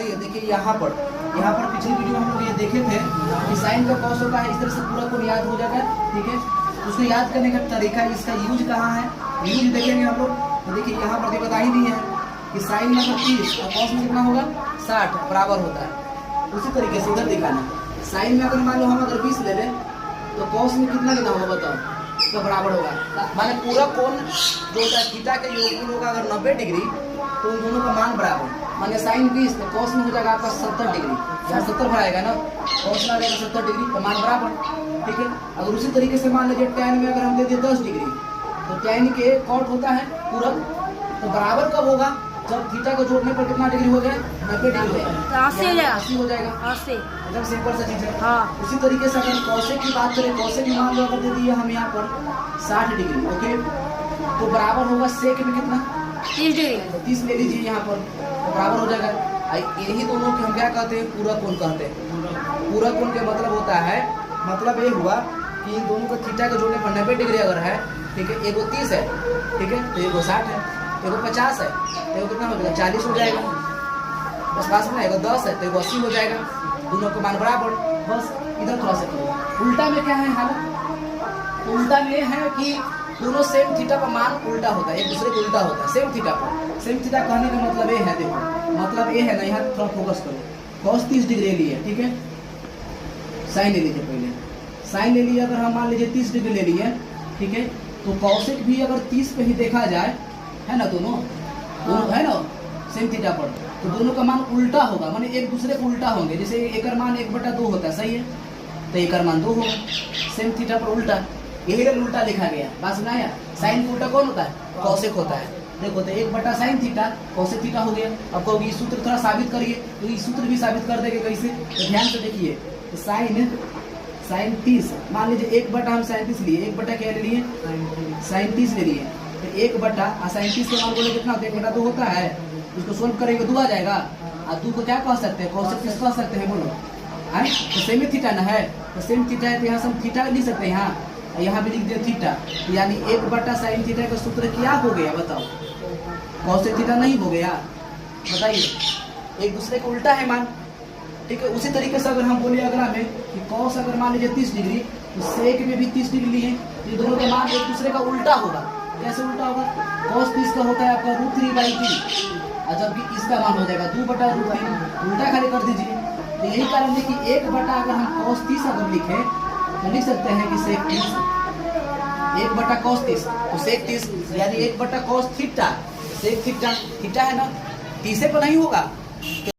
बताइए, देखिए यहाँ पर पिछली वीडियो हम लोग ये देखे थे कि साइन का कॉस होता है, इस तरह से पूरा को याद हो जाता है। ठीक है, उसको याद करने का तरीका, इसका यूज कहाँ है, यूज देखेंगे हम लोग। तो देखिए यहाँ पर बता ही दिए हैं कि साइन में 30 और कॉस में कितना होगा 60 बराबर होता है। उसी तरीके से उधर दिखाना, साइन में अगर मान लो हम अगर 20 ले लें तो कॉस में कितना होगा बताओ, तो बराबर होगा। माने पूरा कोण जो होता है थीटा के योग होगा अगर 90 डिग्री तो उन दोनों का मान बराबर। माने साइन 20 तो कॉस में हो जाएगा आपका 70 डिग्री, यहाँ 70 भराएगा ना, कॉस में आ जाएगा 70 डिग्री तो मान बराबर। ठीक है, अगर उसी तरीके से मान लीजिए tan में अगर हम दे दिए 10 डिग्री तो tan के कॉट होता है पूरक, तो बराबर कब होगा जब थीटा को जोड़ने पर कितना डिग्री हो जाए 90 डिग्री हो जाए, 80 हो जाएगा। एकदम सिंपल सा चीज है। हाँ। उसी तरीके से अगर कौशिक की बात करें, कौशिक में मान लो अगर दे दिए हम यहाँ पर 60 डिग्री, ओके, तो बराबर होगा सेक में कितना 30 डिग्री, तो 30 ले लीजिए यहाँ पर, तो बराबर हो जाएगा। यही दोनों के हम क्या कहते हैं, पूरा कोण कहते हैं। पूरा कोण का मतलब होता है, मतलब ये हुआ कि इन दोनों को थीटा को जोड़ने पर 90 डिग्री अगर है, ठीक है, एगो 30 है, ठीक है, तो एगो 60 है, एगो 50 है, तो एगो कितना हो जाएगा 40 हो जाएगा। बस पास में एगो 10 है तो एगो 80 हो जाएगा, दोनों को मान बराबर। बस इधर थोड़ा सा करो। उल्टा में क्या है हालत, उल्टा में है कि दोनों सेम थीटा का मान उल्टा होता है, एक दूसरे को उल्टा होता है सेम थीटा पर। सेम थीटा कहने का मतलब ये है, देखो मतलब ये है ना, यहाँ थोड़ा फोकस करो। कॉस 30 डिग्री लिए, ठीक है, साइन ले लीजिए पहले, साइन ले लिए अगर हम मान लीजिए 30 डिग्री ले लिए, ठीक है, तो कौशिक भी अगर 30 पे ही देखा जाए, है ना, दोनों है ना सेम थीटा पर, तो दोनों का मान उल्टा होगा, माने एक दूसरे को उल्टा होंगे। जैसे एक मान 1/2 होता है, सही है, तो एक मान 2 होगा, सेम थीटा पर उल्टा, यही उल्टा लिखा गया। बात सुनाया, साइन उल्टा कौन होता है, कौशिक होता है। देखो तो 1/sin थीटा कौशिक थीटा हो गया। अब कहोगे इस सूत्र थोड़ा साबित करिए, तो इस सूत्र भी साबित कर देंगे कैसे, तो ध्यान से देखिए। तो साइन 30 मान लीजिए 1/, हम साइन 30 लिए, 1/, क्या ले लिए साइन 30 ले लिए, तो 1/, साइन 30 के मान बोले कितना होता है 1/2 होता है, उसको सोल्व करेंगे 2 आ जाएगा। और 2 को क्या कह सकते हैं, कौशिक 30 कह सकते हैं, बोलो है, तो सेम थीटा ना है, तो सेम थीटा है तो यहाँ से हम थीटा लिख सकते हैं, यहाँ भी लिख दे थीटा, तो यानी 1/sin थीटा का सूत्र क्या हो गया बताओ, कौशिक थीटा नहीं हो गया, बताइए, एक दूसरे को उल्टा है मान। ठीक है, उसी तरीके से अगर हम बोले अगला में कि कॉस अगर मान लीजिए 30 डिग्री, तो सेक में भी 30 डिग्री लिए, तो ये दोनों का मान एक दूसरे का उल्टा होगा। कैसे उल्टा होगा, कॉस 30 का होता है आपका √3/3, और जबकि इसका मान हो जाएगा 2/√3, उल्टा खाली कर दीजिए। तो यही कारण है कि 1/, अगर हम कॉस 30 अगर लिखे तो लिख सकते हैं कि सेक 30, 1/, कॉस 30, तो सेक 30 यानी 1/, cos theta, sec theta, theta है ना, 30 पर नहीं होगा।